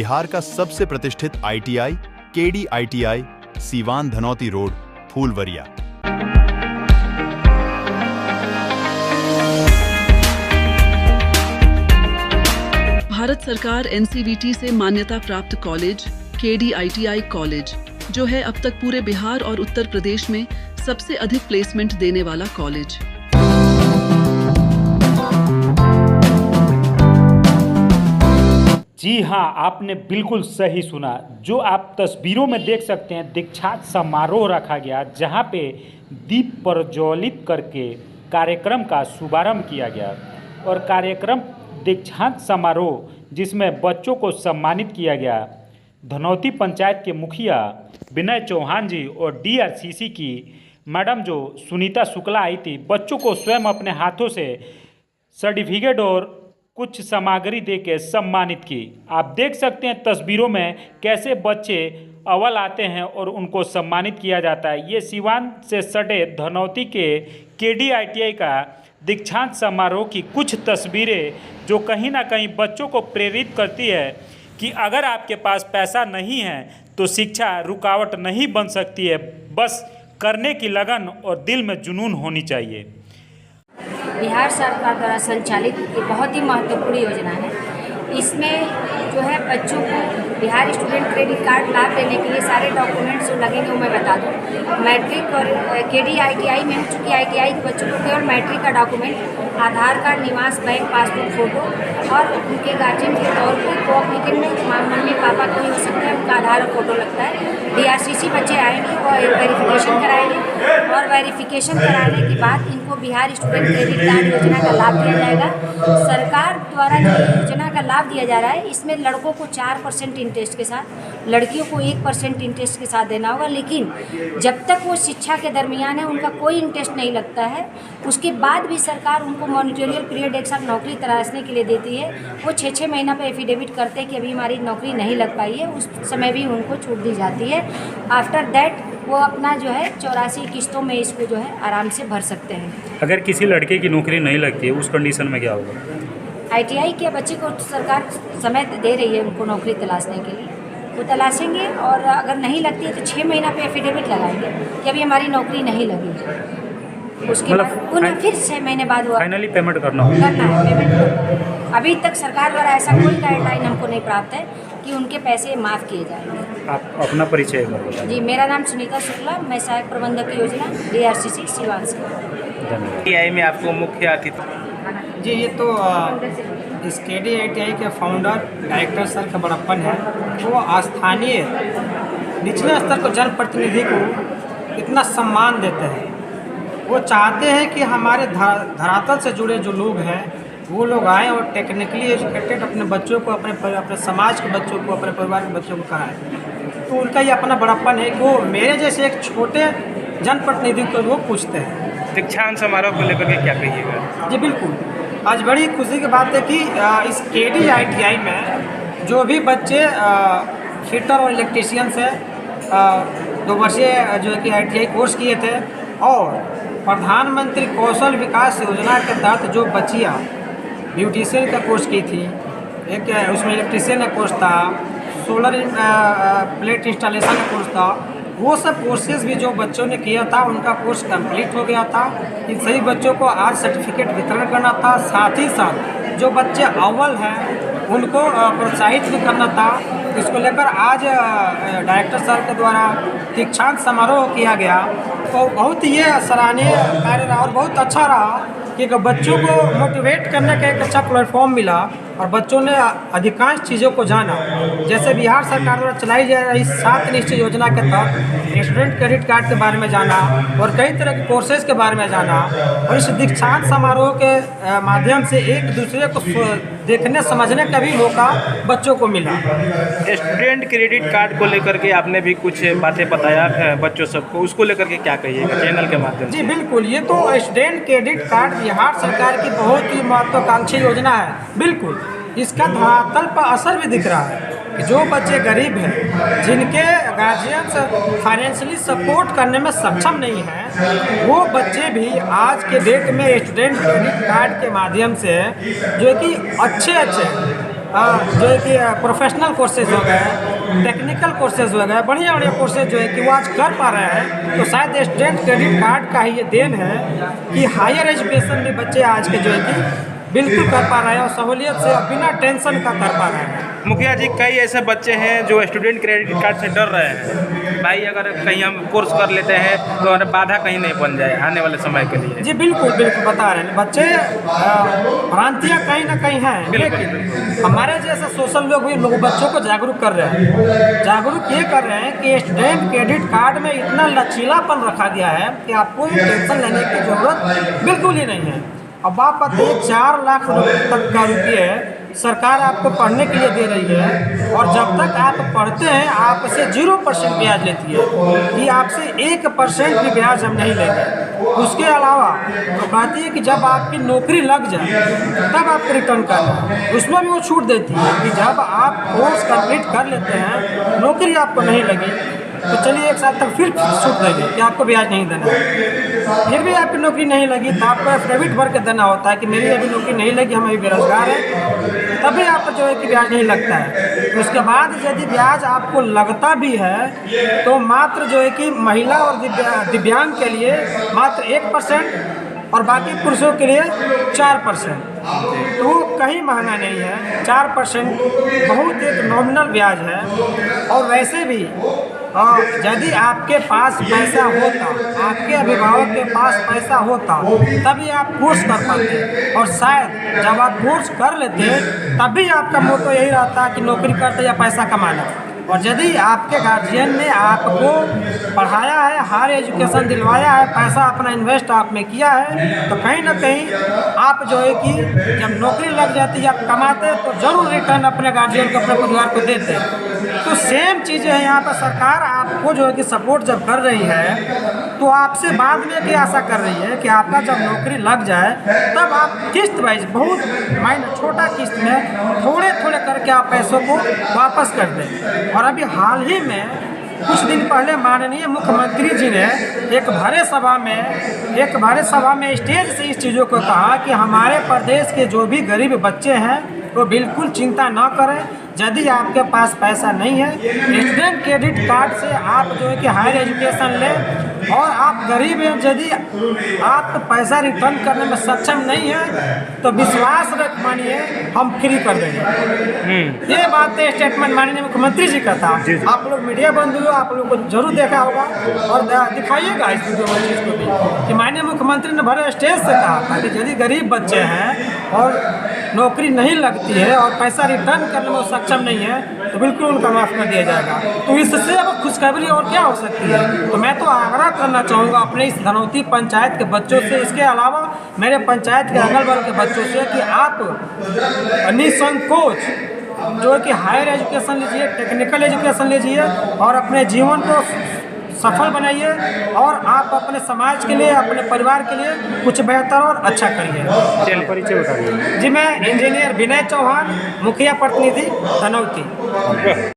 बिहार का सबसे प्रतिष्ठित ITI KD ITI Siwan Dhanauti road Phulwaria. Bharat सरकार NCVT से मान्यता प्राप्त कॉलेज KD ITI कॉलेज, जो है अब तक पूरे बिहार और उत्तर प्रदेश में सबसे अधिक प्लेसमेंट देने वाला कॉलेज। जी हाँ, आपने बिल्कुल सही सुना। जो आप तस्वीरों में देख सकते हैं, दीक्षांत समारोह रखा गया, जहाँ पे दीप प्रज्वलित करके कार्यक्रम का शुभारंभ किया गया। और कार्यक्रम दीक्षांत समारोह जिसमें बच्चों को सम्मानित किया गया। धनौती पंचायत के मुखिया विनय चौहान जी और DRCC की मैडम जो सुनीता शुक्ला आई थी, बच्चों को स्वयं अपने हाथों से सर्टिफिकेट और कुछ सामग्री दे के सम्मानित की। आप देख सकते हैं तस्वीरों में कैसे बच्चे अव्वल आते हैं और उनको सम्मानित किया जाता है। ये सीवान से सटे धनौती के KD ITI का दीक्षांत समारोह की कुछ तस्वीरें जो कहीं ना कहीं बच्चों को प्रेरित करती है कि अगर आपके पास पैसा नहीं है तो शिक्षा रुकावट नहीं बन सकती है, बस करने की लगन और दिल में जुनून होनी चाहिए। बिहार सरकार द्वारा संचालित ये बहुत ही महत्वपूर्ण योजना है। इसमें जो है बच्चों को बिहार स्टूडेंट क्रेडिट कार्ड लाभ लेने के लिए सारे डॉक्यूमेंट्स जो लगेंगे वो मैं बता दूँ। मैट्रिक और KD ITI में, चूँकि ITI के बच्चों को केवल मैट्रिक का डॉक्यूमेंट, आधार कार्ड, निवास, बैंक पासबुक फ़ोटो और उनके गार्जियन के तौर पर को एप्लीकेंट में मम्मी पापा कोई हो सकता है, उनका आधार और फोटो लगता है। DRCC बच्चे आएंगे और वेरिफिकेशन कराएंगे और वेरिफिकेशन कराने के बाद इनको बिहार स्टूडेंट क्रेडिट कार्ड योजना का लाभ दिया जाएगा। सरकार द्वारा जो योजना का लाभ दिया जा रहा है, इसमें लड़कों को 4% इंटरेस्ट के साथ, लड़कियों को 1% इंटरेस्ट के साथ देना होगा। लेकिन जब तक वो शिक्षा के दरमियान है उनका कोई इंटरेस्ट नहीं लगता है। उसके बाद भी सरकार उनको मॉनिटोरियल पीरियड 1 साल नौकरी तलाशने के लिए देती है। वो 6-6 महीना पे एफिडेविट करते हैं कि अभी हमारी नौकरी नहीं लग पाई है, उस समय भी उनको छूट दी जाती है। आफ्टर दैट वो अपना जो है 84 किस्तों में इसको जो है आराम से भर सकते हैं। अगर किसी लड़के की नौकरी नहीं लगती है उस कंडीशन में क्या होगा? ITI के बच्चे को सरकार समय दे रही है उनको नौकरी तलाशने के लिए, वो तलाशेंगे और अगर नहीं लगती है तो 6 महीना पे एफिडेविट लगाएंगे कि अभी हमारी नौकरी नहीं लगी। उसके बाद पुनः फिर 6 महीने बाद वो फाइनली पेमेंट करना है, पेमेंट करना है। अभी तक सरकार द्वारा ऐसा कोई गाइडलाइन हमको नहीं प्राप्त है कि उनके पैसे माफ़ किए जाएंगे। आप अपना परिचय बताइए। जी, मेरा नाम सुनीता शुक्ला, मैं सहायक प्रबंधक योजना DRCC सीवान से। ITI में आपको मुख्य अतिथि जी, ये तो इस KD ITI के फाउंडर डायरेक्टर सर का बड़प्पन है। वो स्थानीय निचले स्तर को जनप्रतिनिधि को इतना सम्मान देते हैं। वो चाहते हैं कि हमारे धरातल से जुड़े जो लोग हैं वो लोग आएँ और टेक्निकली एजुकेटेड अपने बच्चों को, अपने समाज के बच्चों को, अपने परिवार के बच्चों को कराएँ। तो उनका ये अपना बड़प्पन है कि वो मेरे जैसे एक छोटे जनप्रतिनिधि को वो पूछते हैं। दीक्षांत समारोह को लेकर के क्या कहिएगा? जी बिल्कुल, आज बड़ी खुशी की बात है कि इस KD ITI में जो भी बच्चे फिटर और इलेक्ट्रीशियन से 2 वर्षीय जो है कि ITI कोर्स किए थे और प्रधानमंत्री कौशल विकास योजना के तहत जो बच्चियाँ ब्यूटिशियन का कोर्स की थी, एक उसमें इलेक्ट्रीशियन का कोर्स था, सोलर प्लेट इंस्टॉलेशन का कोर्स था, वो सब कोर्सेज भी जो बच्चों ने किया था उनका कोर्स कंप्लीट हो गया था। इन सभी बच्चों को आज सर्टिफिकेट वितरण करना था। साथ ही साथ जो बच्चे अव्वल हैं उनको प्रोत्साहित भी करना था। इसको लेकर आज डायरेक्टर सर के द्वारा दीक्षांत समारोह किया गया। तो बहुत ही ये सराहनीय कार्य रहा और बहुत अच्छा रहा कि बच्चों को मोटिवेट करने का एक अच्छा प्लेटफॉर्म मिला और बच्चों ने अधिकांश चीज़ों को जाना। जैसे बिहार सरकार द्वारा चलाई जा रही 7 निश्चय योजना के तहत स्टूडेंट क्रेडिट कार्ड के बारे में जाना और कई तरह के कोर्सेज के बारे में जाना और इस दीक्षांत समारोह के माध्यम से एक दूसरे को देखने समझने का भी मौका बच्चों को मिला। स्टूडेंट क्रेडिट कार्ड को लेकर के आपने भी कुछ बातें बताया बच्चों सबको, उसको लेकर के क्या कहिएगा चैनल के माध्यम से? जी बिल्कुल, ये तो स्टूडेंट क्रेडिट कार्ड बिहार सरकार की बहुत ही महत्वाकांक्षी योजना है। बिल्कुल, इसका धरातल पर असर भी दिख रहा है कि जो बच्चे गरीब हैं, जिनके गार्जियन फाइनेंशियली सपोर्ट करने में सक्षम नहीं हैं, वो बच्चे भी आज के डेट में स्टूडेंट क्रेडिट कार्ड के माध्यम से जो कि अच्छे जो है कि प्रोफेशनल कोर्सेज हो गए, टेक्निकल कोर्सेज हो गए, बढ़िया बढ़िया कोर्सेज जो है कि वो आज कर पा रहे हैं। तो शायद स्टूडेंट क्रेडिट कार्ड का ही ये देन है कि हायर एजुकेशन में बच्चे आज के जो है कि बिल्कुल कर पा रहे हैं और सहूलियत से बिना टेंशन का कर पा रहे हैं। मुखिया जी, कई ऐसे बच्चे हैं जो स्टूडेंट क्रेडिट कार्ड से डर रहे हैं, भाई अगर कहीं हम कोर्स कर लेते हैं तो हमारे बाधा कहीं नहीं बन जाए आने वाले समय के लिए। जी बिल्कुल बिल्कुल बता रहे हैं बच्चे, भ्रांतियाँ कहीं ना कहीं हैं, लेकिन हमारे जैसे सोशल लोग भी लोग बच्चों को जागरूक कर रहे हैं। जागरूक ये कर रहे हैं कि स्टूडेंट क्रेडिट कार्ड में इतना लचीलापन रखा गया है कि आपको टेंशन लेने की जरूरत बिल्कुल ही नहीं है। अब आप बताइए 4 लाख तक का रुपये सरकार आपको पढ़ने के लिए दे रही है और जब तक आप पढ़ते हैं आपसे 0% ब्याज लेती है कि आपसे 1% भी ब्याज हम नहीं लेंगे। उसके अलावा तो कहती है कि जब आपकी नौकरी लग जाए तब आप रिटर्न करना, उसमें भी वो छूट देती है कि जब आप कोर्स कंप्लीट कर लेते हैं, नौकरी आपको नहीं लगी तो चलिए 1 साल तक फिर छूट देंगे कि आपको ब्याज नहीं देना है। फिर भी आपकी नौकरी नहीं लगी तो आपको एफिडेविट भर के देना होता है कि मेरी अभी नौकरी नहीं लगी, हम अभी बेरोजगार हैं, तभी आपको जो है कि ब्याज नहीं लगता है। तो उसके बाद यदि ब्याज आपको लगता भी है तो मात्र जो है कि महिला और दिव्यांग के लिए मात्र 1% और बाकी पुरुषों के लिए 4%। तो वो कहीं महंगा नहीं है, 4% बहुत एक नॉमिनल ब्याज है। और वैसे भी यदि आपके पास पैसा होता, आपके अभिभावक के पास पैसा होता तभी आप कोर्स कर पाते, और शायद जब आप कोर्स कर लेते तभी आपका मोटो यही रहता कि नौकरी करते या पैसा कमाना। और यदि आपके गार्जियन ने आपको पढ़ाया है, हायर एजुकेशन दिलवाया है, पैसा अपना इन्वेस्ट आप में किया है, तो कहीं ना कहीं आप जो है कि जब नौकरी लग जाती है, आप कमाते तो जरूर रिटर्न अपने गार्जियन को, अपने परिवार को देते हैं। तो सेम चीज़ें हैं यहाँ पर। सरकार आपको जो है कि सपोर्ट जब कर रही है तो आपसे बाद में भी आशा कर रही है कि आपका जब नौकरी लग जाए तब आप किस्त वाइज बहुत छोटा किस्त में थोड़े थोड़े करके आप पैसों को वापस कर दें। और अभी हाल ही में कुछ दिन पहले माननीय मुख्यमंत्री जी ने एक भरे सभा में स्टेज से इस चीज़ों को कहा कि हमारे प्रदेश के जो भी गरीब बच्चे हैं वो बिल्कुल चिंता न करें। यदि आपके पास पैसा नहीं है, स्टूडेंट क्रेडिट कार्ड से आप जो है कि हायर एजुकेशन लें, और आप गरीब हैं, यदि आप पैसा रिटर्न करने में सक्षम नहीं है तो विश्वास रख मानिए हम फ्री कर देंगे। ये बातें स्टेटमेंट माननीय मुख्यमंत्री जी का था। आप लोग मीडिया बंधु हो, आप लोग को जरूर देखा होगा और दिखाइएगा इस वीडियो में चीज़ को भी कि माननीय मुख्यमंत्री ने भरे स्टेज से कहा था कि यदि गरीब बच्चे हैं और नौकरी नहीं लगती है और पैसा रिटर्न करने में सक्षम नहीं है तो बिल्कुल उनका माफ़ कर दिया जाएगा। तो इससे अब खुशखबरी और क्या हो सकती है। तो मैं तो आग्रह करना चाहूँगा अपने इस धनौती पंचायत के बच्चों से, इसके अलावा मेरे पंचायत के अगल बगल के बच्चों से कि आप निसंकोच जो है कि हायर एजुकेशन लीजिए, टेक्निकल एजुकेशन लीजिए और अपने जीवन को सफल बनाइए और आप अपने समाज के लिए, अपने परिवार के लिए कुछ बेहतर और अच्छा करिए। परिचय बता दीजिए। जी, मैं इंजीनियर विनय चौहान, मुखिया प्रतिनिधि धनौती।